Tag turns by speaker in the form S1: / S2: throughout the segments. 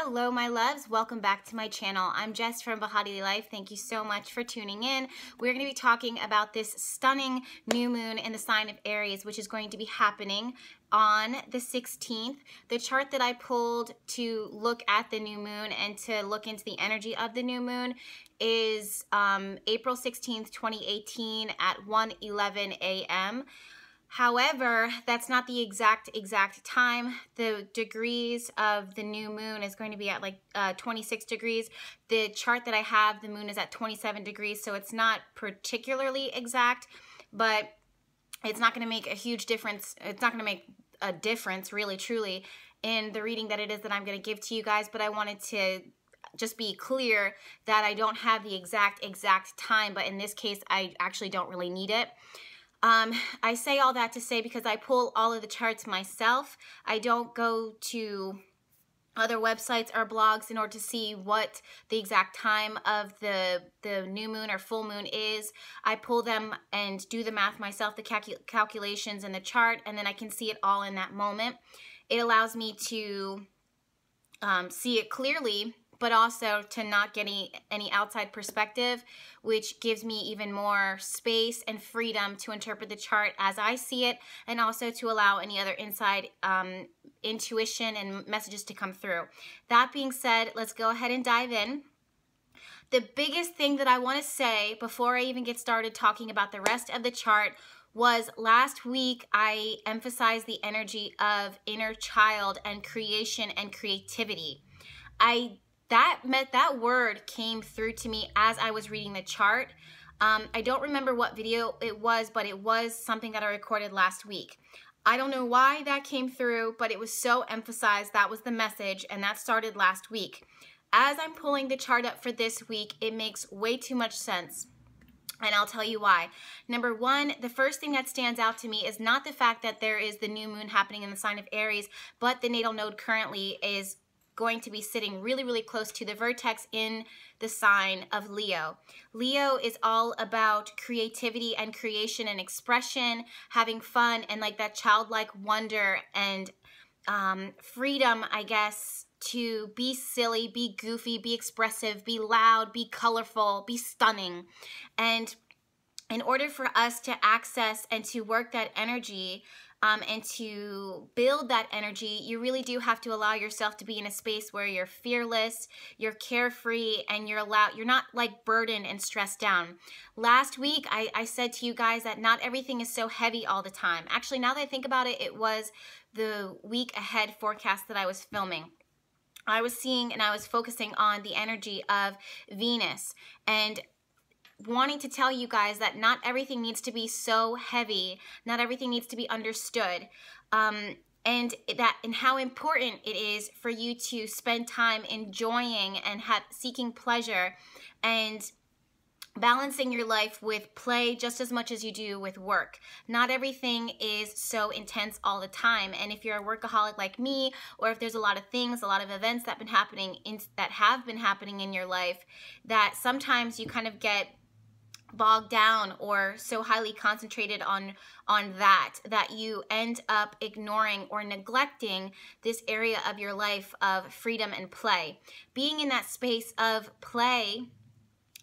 S1: Hello, my loves. Welcome back to my channel. I'm Jess from BehatiLife. Thank you so much for tuning in. We're going to be talking about this stunning new moon in the sign of Aries, which is going to be happening on the 16th. The chart that I pulled to look at the new moon and to look into the energy of the new moon is April 16th, 2018 at 1:11 a.m. However, that's not the exact time. The degrees of the new moon is going to be at like 26 degrees. The chart that I have, the moon is at 27 degrees, so it's not particularly exact, but it's not going to make a huge difference. It's not going to make a difference, really, truly, in the reading that it is that I'm going to give to you guys, but I wanted to just be clear that I don't have the exact time, but in this case, I actually don't really need it. I say all that to say because I pull all of the charts myself. I don't go to other websites or blogs in order to see what the exact time of the new moon or full moon is. I pull them and do the math myself, the calculations in the chart, and then I can see it all in that moment. It allows me to see it clearly, but also to not get any outside perspective, which gives me even more space and freedom to interpret the chart as I see it, and also to allow any other inside intuition and messages to come through. That being said, let's go ahead and dive in. The biggest thing that I want to say before I even get started talking about the rest of the chart was last week I emphasized the energy of inner child and creation and creativity. That word came through to me as I was reading the chart. I don't remember what video it was, but it was something that I recorded last week. I don't know why that came through, but it was so emphasized. That was the message, and that started last week. As I'm pulling the chart up for this week, it makes way too much sense. And I'll tell you why. Number one, the first thing that stands out to me is not the fact that there is the new moon happening in the sign of Aries, but the natal node currently is going to be sitting really, really close to the vertex in the sign of Leo. Leo is all about creativity and creation and expression, having fun and like that childlike wonder and freedom, I guess, to be silly, be goofy, be expressive, be loud, be colorful, be stunning. And in order for us to access and to work that energy, and to build that energy, you really do have to allow yourself to be in a space where you're fearless, you're carefree, and you're not like burdened and stressed down. Last week, I said to you guys that not everything is so heavy all the time. Actually, now that I think about it, it was the week ahead forecast that I was filming. I was seeing and I was focusing on the energy of Venus and wanting to tell you guys that not everything needs to be so heavy, not everything needs to be understood, and how important it is for you to spend time enjoying and seeking pleasure and balancing your life with play just as much as you do with work. Not everything is so intense all the time, and if you're a workaholic like me, or if there's a lot of things, a lot of events that have been happening in your life, that sometimes you kind of get bogged down or so highly concentrated on that you end up ignoring or neglecting this area of your life of freedom and play. Being in that space of play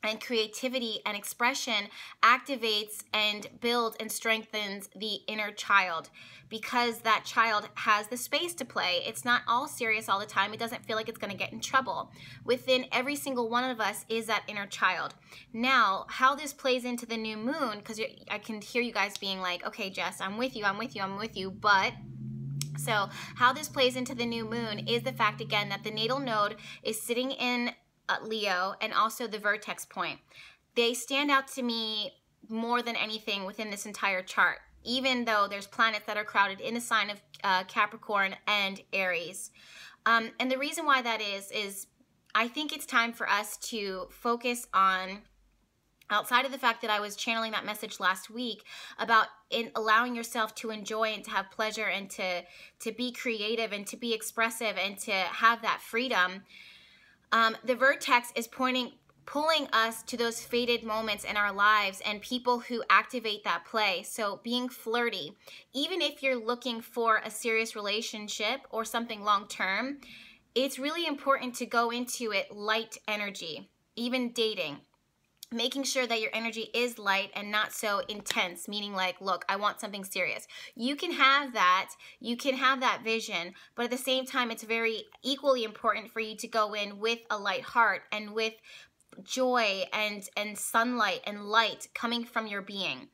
S1: and creativity and expression activates and builds and strengthens the inner child, because that child has the space to play. It's not all serious all the time. It doesn't feel like it's going to get in trouble. Within every single one of us is that inner child. Now, how this plays into the new moon, because I can hear you guys being like, okay, Jess, I'm with you, but... So how this plays into the new moon is the fact, again, that the natal node is sitting in Leo and also the vertex point. They stand out to me more than anything within this entire chart, even though there's planets that are crowded in the sign of Capricorn and Aries. And the reason why that is I think it's time for us to focus on, outside of the fact that I was channeling that message last week about allowing yourself to enjoy and to have pleasure and to be creative and to be expressive and to have that freedom. The vertex is pulling us to those fated moments in our lives and people who activate that play. So being flirty, even if you're looking for a serious relationship or something long-term, it's really important to go into it light energy, even dating. Making sure that your energy is light and not so intense, meaning like, look, I want something serious. You can have that vision, but at the same time, it's very equally important for you to go in with a light heart and with joy and sunlight and light coming from your being.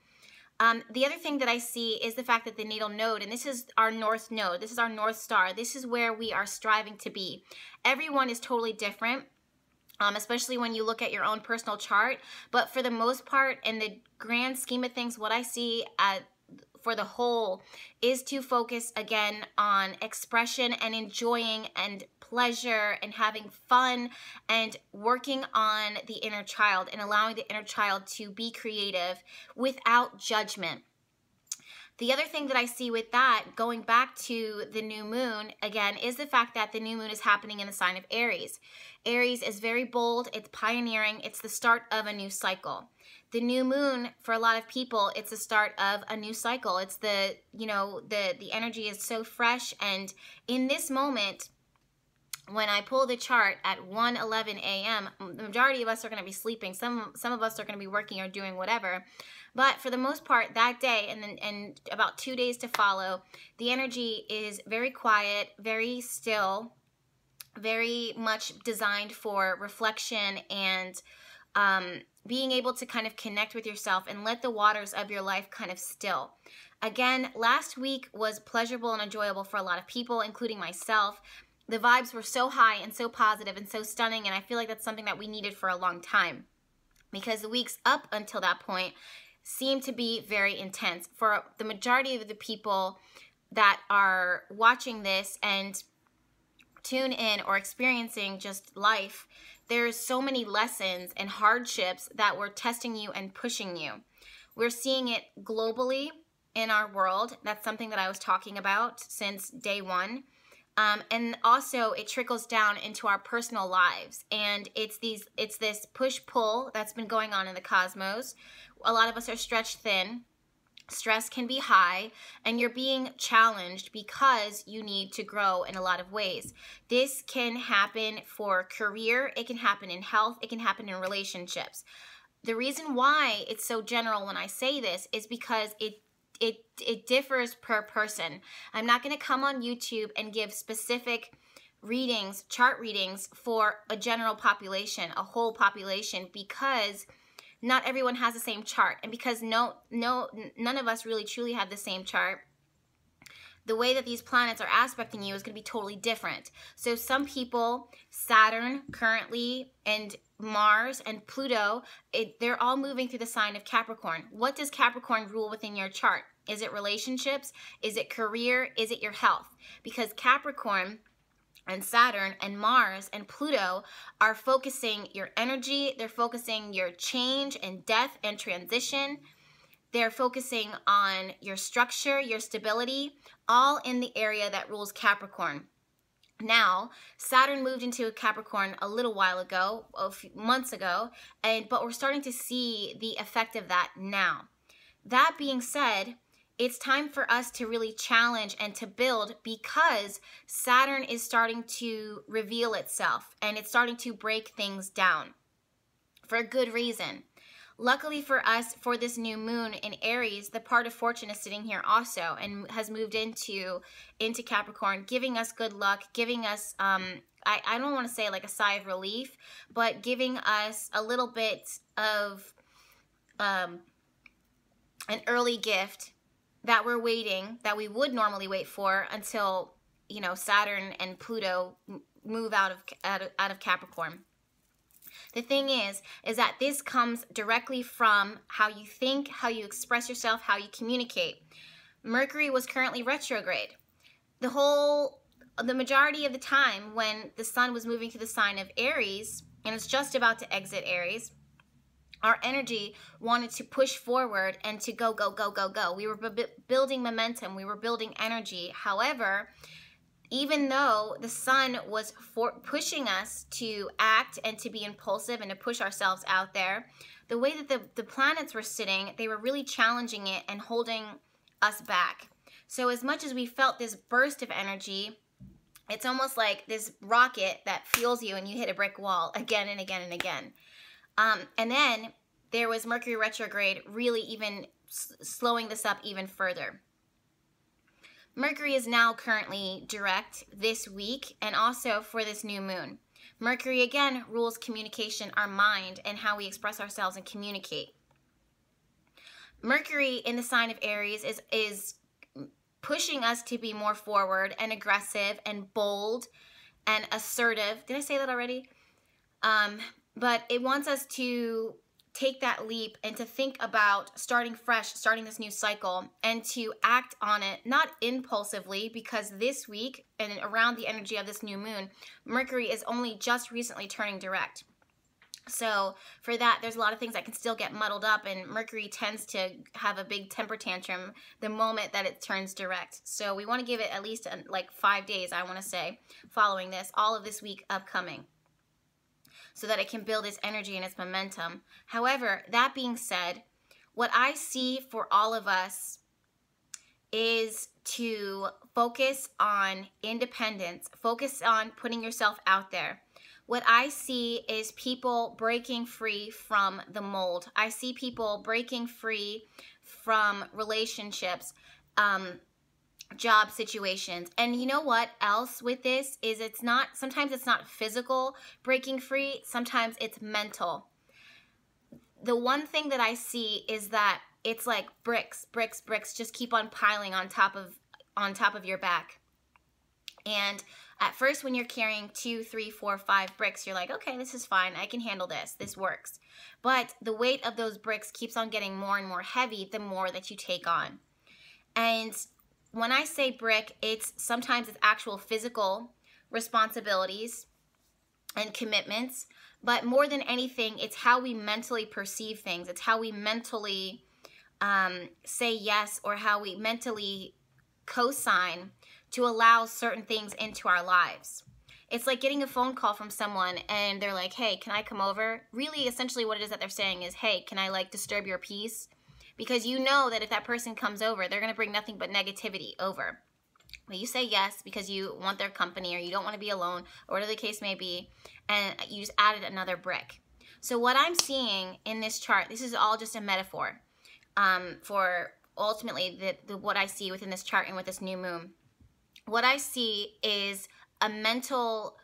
S1: The other thing that I see is the fact that the natal node, and this is our north node, this is our north star, this is where we are striving to be. Everyone is totally different. Especially when you look at your own personal chart. But for the most part, in the grand scheme of things, what I see for the whole is to focus again on expression and enjoying and pleasure and having fun and working on the inner child and allowing the inner child to be creative without judgment. The other thing that I see with that, going back to the new moon, again, is the fact that the new moon is happening in the sign of Aries. Aries is very bold, it's pioneering, it's the start of a new cycle. The new moon, for a lot of people, it's the start of a new cycle. It's the energy is so fresh, and in this moment, when I pull the chart at 1:11 a.m., the majority of us are going to be sleeping. Some of us are going to be working or doing whatever. But for the most part, that day and about 2 days to follow, the energy is very quiet, very still, very much designed for reflection and being able to kind of connect with yourself and let the waters of your life kind of still. Again, last week was pleasurable and enjoyable for a lot of people, including myself. The vibes were so high and so positive and so stunning, and I feel like that's something that we needed for a long time, because the weeks up until that point seemed to be very intense. For the majority of the people that are watching this and tune in or experiencing just life, there's so many lessons and hardships that were testing you and pushing you. We're seeing it globally in our world. That's something that I was talking about since day one. And also it trickles down into our personal lives, and it's this push-pull that's been going on in the cosmos. A lot of us are stretched thin, stress can be high, and you're being challenged because you need to grow in a lot of ways. This can happen for career, it can happen in health, it can happen in relationships. The reason why it's so general when I say this is because it differs per person. I'm not going to come on YouTube and give specific readings, chart readings for a general population, a whole population, because not everyone has the same chart, and because none of us really truly have the same chart. The way that these planets are aspecting you is going to be totally different. So some people, Saturn currently, and Mars and Pluto, they're all moving through the sign of Capricorn. What does Capricorn rule within your chart? Is it relationships? Is it career? Is it your health? Because Capricorn and Saturn and Mars and Pluto are focusing your energy. They're focusing your change and death and transition. They're focusing on your structure, your stability, all in the area that rules Capricorn. Now, Saturn moved into Capricorn a little while ago, a few months ago, but we're starting to see the effect of that now. That being said, it's time for us to really challenge and to build, because Saturn is starting to reveal itself and it's starting to break things down for a good reason. Luckily for us, for this new moon in Aries, the part of fortune is sitting here also and has moved into Capricorn, giving us good luck, giving us, I don't want to say like a sigh of relief, but giving us a little bit of an early gift that we're waiting, that we would normally wait for until, you know, Saturn and Pluto move out of Capricorn. The thing is that this comes directly from how you think, how you express yourself, how you communicate. Mercury was currently retrograde. The majority of the time when the sun was moving through the sign of Aries, and it's just about to exit Aries, our energy wanted to push forward and to go, go, go, go, go. We were building momentum. We were building energy. However, even though the sun was pushing us to act and to be impulsive and to push ourselves out there, the way that the planets were sitting, they were really challenging it and holding us back. So as much as we felt this burst of energy, It's almost like this rocket that fuels you and you hit a brick wall again and again and again. And then there was Mercury retrograde really even slowing this up even further. Mercury is now currently direct this week and also for this new moon. Mercury again rules communication, our mind, and how we express ourselves and communicate. Mercury in the sign of Aries is pushing us to be more forward and aggressive and bold and assertive. Did I say that already? But it wants us to take that leap and to think about starting fresh, starting this new cycle, and to act on it, not impulsively, because this week and around the energy of this new moon, Mercury is only just recently turning direct. So for that, there's a lot of things that can still get muddled up, and Mercury tends to have a big temper tantrum the moment that it turns direct. So we want to give it at least like 5 days, I want to say, following this, all of this week upcoming, so that it can build its energy and its momentum. However, that being said, what I see for all of us is to focus on independence, focus on putting yourself out there. What I see is people breaking free from the mold. I see people breaking free from relationships, job situations. And you know what else with this is sometimes it's not physical breaking free, sometimes it's mental. The one thing that I see is that it's like bricks just keep on piling on top of your back. And at first when you're carrying 2, 3, 4, 5 bricks, you're like, okay, this is fine. I can handle this. This works. But the weight of those bricks keeps on getting more and more heavy the more that you take on. And when I say brick, sometimes it's actual physical responsibilities and commitments, but more than anything, it's how we mentally perceive things. It's how we mentally say yes, or how we mentally co-sign to allow certain things into our lives. It's like getting a phone call from someone and they're like, hey, can I come over? Really, essentially what it is that they're saying is, hey, can I like disturb your peace? Because you know that if that person comes over, they're going to bring nothing but negativity over. But you say yes because you want their company, or you don't want to be alone, or whatever the case may be, and you just added another brick. So what I'm seeing in this chart, this is all just a metaphor for ultimately what I see within this chart and with this new moon. What I see is a mental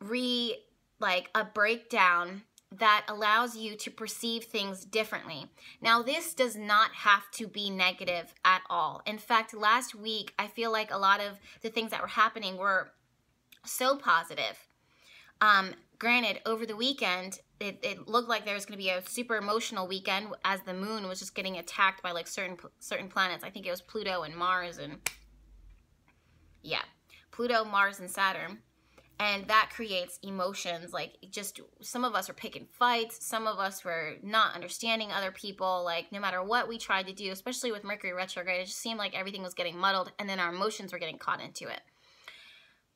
S1: a breakdown that allows you to perceive things differently. Now, this does not have to be negative at all. In fact, last week, I feel like a lot of the things that were happening were so positive. Granted, over the weekend, it looked like there was going to be a super emotional weekend as the moon was just getting attacked by like certain planets. I think it was Pluto and Mars and Pluto, Mars, and Saturn. And that creates emotions, like just some of us were picking fights, some of us were not understanding other people, like no matter what we tried to do, especially with Mercury retrograde, it just seemed like everything was getting muddled, and then our emotions were getting caught into it.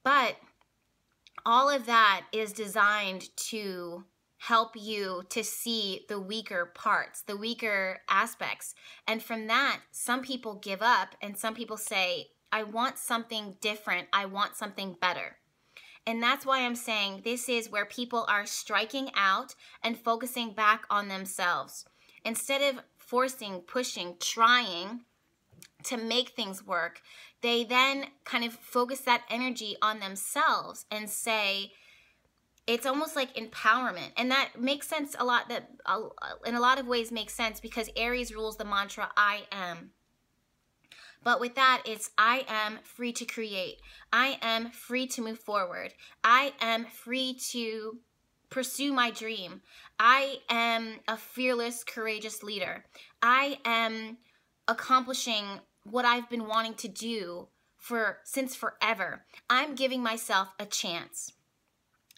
S1: But all of that is designed to help you to see the weaker parts, the weaker aspects. And from that, some people give up and some people say, I want something different, I want something better. And that's why I'm saying this is where people are striking out and focusing back on themselves. Instead of forcing, pushing, trying to make things work, they then kind of focus that energy on themselves and say, it's almost like empowerment. And that makes sense a lot, that in a lot of ways makes sense because Aries rules the mantra, I am. But with that, it's I am free to create. I am free to move forward. I am free to pursue my dream. I am a fearless, courageous leader. I am accomplishing what I've been wanting to do since forever. I'm giving myself a chance.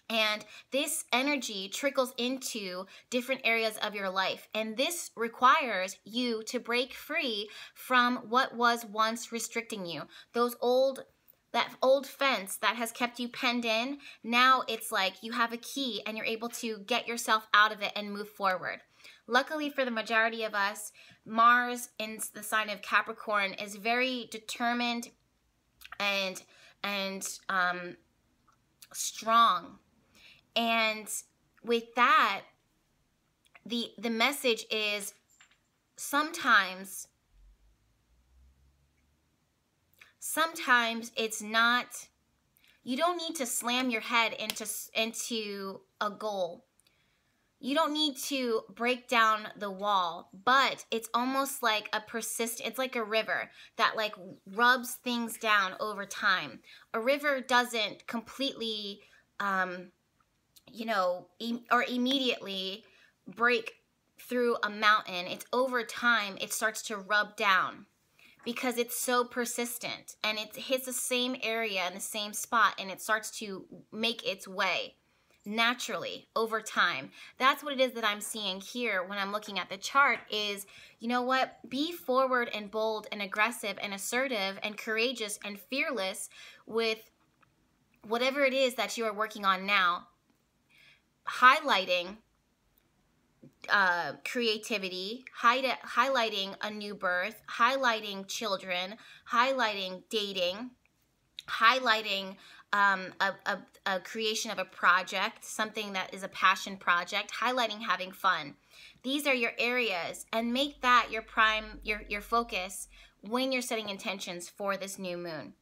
S1: And this energy trickles into different areas of your life. And this requires you to break free from what was once restricting you. That old fence that has kept you penned in, now it's like you have a key and you're able to get yourself out of it and move forward. Luckily for the majority of us, Mars in the sign of Capricorn is very determined and strong. And with that, the message is sometimes it's not, you don't need to slam your head into a goal. You don't need to break down the wall, but it's almost like it's like a river that like rubs things down over time. A river doesn't completely, or immediately break through a mountain. It's over time, it starts to rub down because it's so persistent, and it hits the same area in the same spot, and it starts to make its way naturally over time. That's what it is that I'm seeing here when I'm looking at the chart is, you know what? Be forward and bold and aggressive and assertive and courageous and fearless with whatever it is that you are working on now. Highlighting creativity, highlighting a new birth, highlighting children, highlighting dating, highlighting a creation of a project, something that is a passion project, highlighting having fun. These are your areas, and make that your prime, your focus when you're setting intentions for this new moon.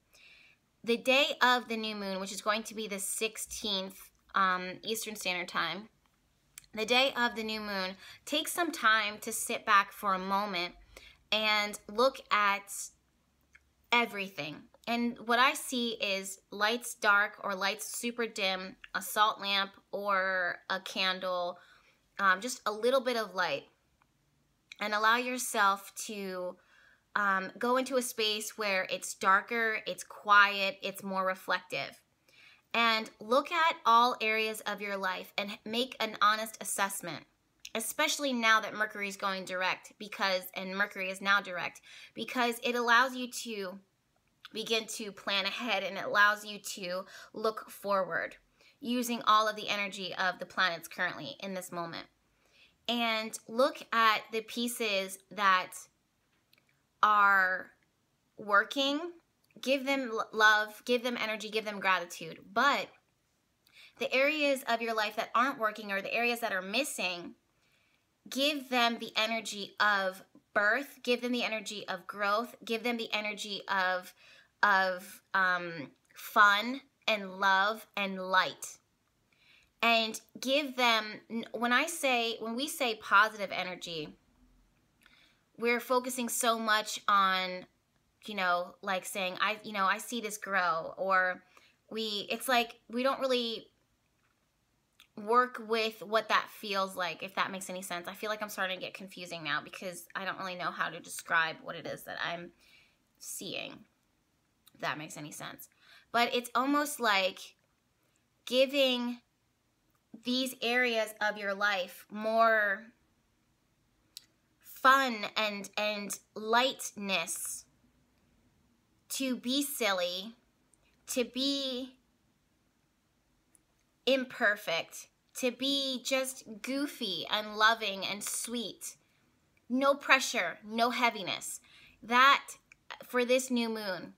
S1: The day of the new moon, which is going to be the 16th Eastern Standard Time, the day of the new moon, take some time to sit back for a moment and look at everything. And what I see is lights dark or lights super dim, a salt lamp or a candle, just a little bit of light. And allow yourself to go into a space where it's darker, it's quiet, it's more reflective. And look at all areas of your life and make an honest assessment, especially now that Mercury is going direct, and Mercury is now direct, because it allows you to begin to plan ahead, and it allows you to look forward using all of the energy of the planets currently in this moment. And look at the pieces that are working. Give them love, give them energy, give them gratitude. But the areas of your life that aren't working, or the areas that are missing, give them the energy of birth, give them the energy of growth, give them the energy of fun and love and light. And give them, when we say positive energy, we're focusing so much on, like saying, I see this grow, or it's like we don't really work with what that feels like, if that makes any sense. I feel like I'm starting to get confusing now because I don't really know how to describe what it is that I'm seeing, if that makes any sense. But it's almost like giving these areas of your life more fun and lightness, to be silly, to be imperfect, to be just goofy and loving and sweet. No pressure, no heaviness. That, for this new moon,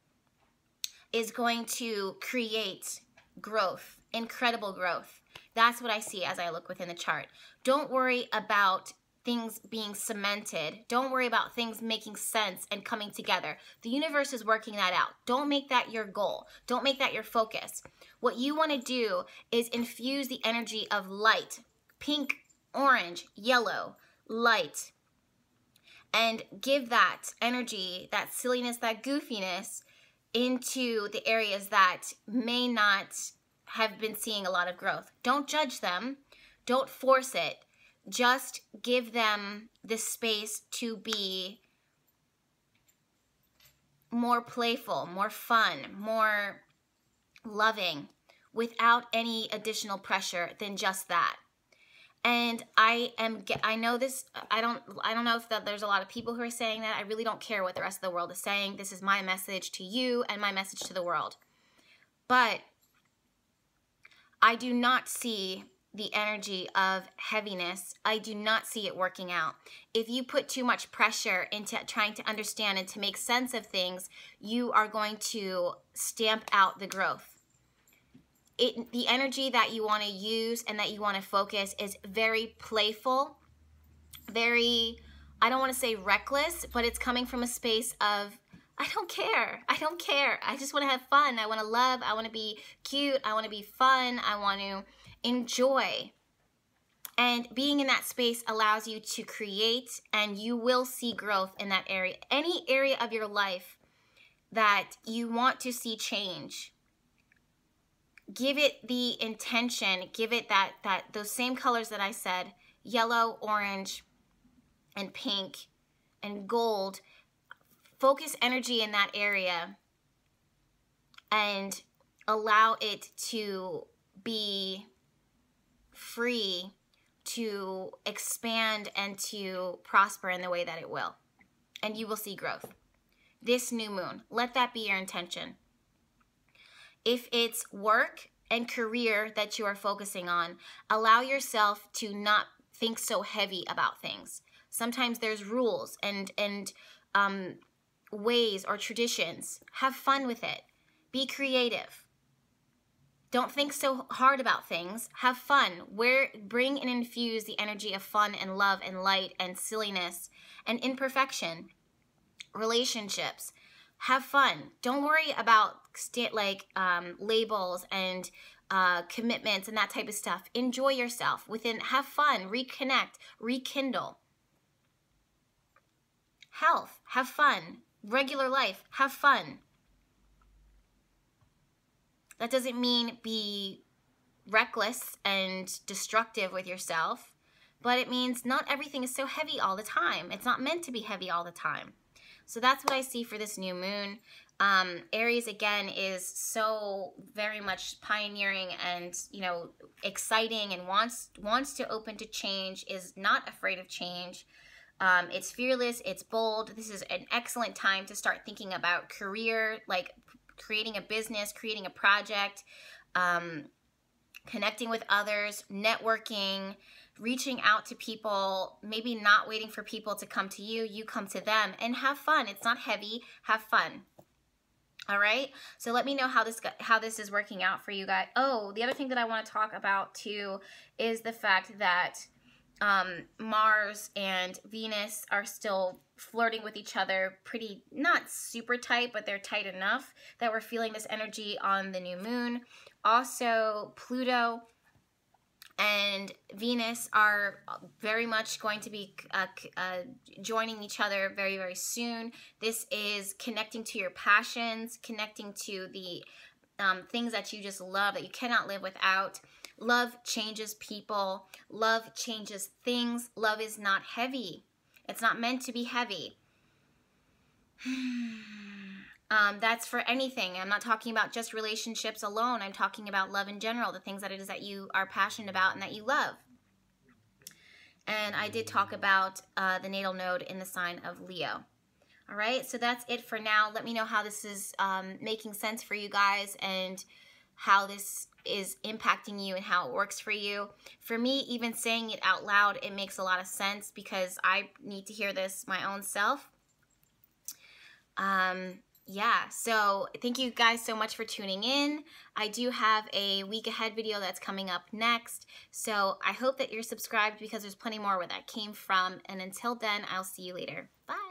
S1: is going to create growth, incredible growth. That's what I see as I look within the chart. Don't worry about things being cemented. Don't worry about things making sense and coming together. The universe is working that out. Don't make that your goal. Don't make that your focus. What you want to do is infuse the energy of light, pink, orange, yellow, light, and give that energy, that silliness, that goofiness into the areas that may not have been seeing a lot of growth. Don't judge them. Don't force it. Just give them the space to be more playful, more fun, more loving, without any additional pressure than just that. And I know this, I don't know if there's a lot of people who are saying that. I really don't care what the rest of the world is saying. This is my message to you and my message to the world. But I do not see the energy of heaviness. I do not see it working out. If you put too much pressure into trying to understand and to make sense of things, you are going to stamp out the growth. the energy that you want to use and that you want to focus is very playful, very, I don't want to say reckless, but it's coming from a space of, I don't care. I don't care. I just want to have fun. I want to love. I want to be cute. I want to be fun. I want to enjoy. And being in that space allows you to create, and you will see growth in that area. Any area of your life that you want to see change, give it the intention, give it those same colors that I said, yellow, orange, and pink, and gold. Focus energy in that area and allow it to be free to expand and to prosper in the way that it will. And you will see growth. This new moon, let that be your intention. If it's work and career that you are focusing on, allow yourself to not think so heavy about things. Sometimes there's rules and ways or traditions. Have fun with it. Be creative. Don't think so hard about things. Have fun. Bring and infuse the energy of fun and love and light and silliness and imperfection. Relationships. Have fun. Don't worry about labels and commitments and that type of stuff. Enjoy yourself. Have fun. Reconnect. Rekindle. Health. Have fun. Regular life. Have fun. That doesn't mean be reckless and destructive with yourself, but it means not everything is so heavy all the time. It's not meant to be heavy all the time. So that's what I see for this new moon. Aries, again, is so very much pioneering and, exciting and wants to open to change, is not afraid of change. It's fearless, it's bold. This is an excellent time to start thinking about career, like creating a business, creating a project, connecting with others, networking, reaching out to people, maybe not waiting for people to come to you, you come to them, and have fun. It's not heavy, have fun. All right, so let me know how this is working out for you guys. Oh, the other thing that I want to talk about too is the fact that Mars and Venus are still flirting with each other, pretty, not super tight, but they're tight enough that we're feeling this energy on the new moon. Also, Pluto and Venus are very much going to be joining each other very, very soon. This is connecting to your passions, connecting to the things that you just love, that you cannot live without. Love changes people. Love changes things. Love is not heavy. It's not meant to be heavy. That's for anything. I'm not talking about just relationships alone. I'm talking about love in general, the things that it is that you are passionate about and that you love. And I did talk about the natal node in the sign of Leo. All right, so that's it for now. Let me know how this is making sense for you guys and how this is impacting you and how it works for you. For me, even saying it out loud, it makes a lot of sense because I need to hear this my own self. Yeah, so thank you guys so much for tuning in. I do have a week ahead video that's coming up next. So I hope that you're subscribed because there's plenty more where that came from. And until then, I'll see you later. Bye.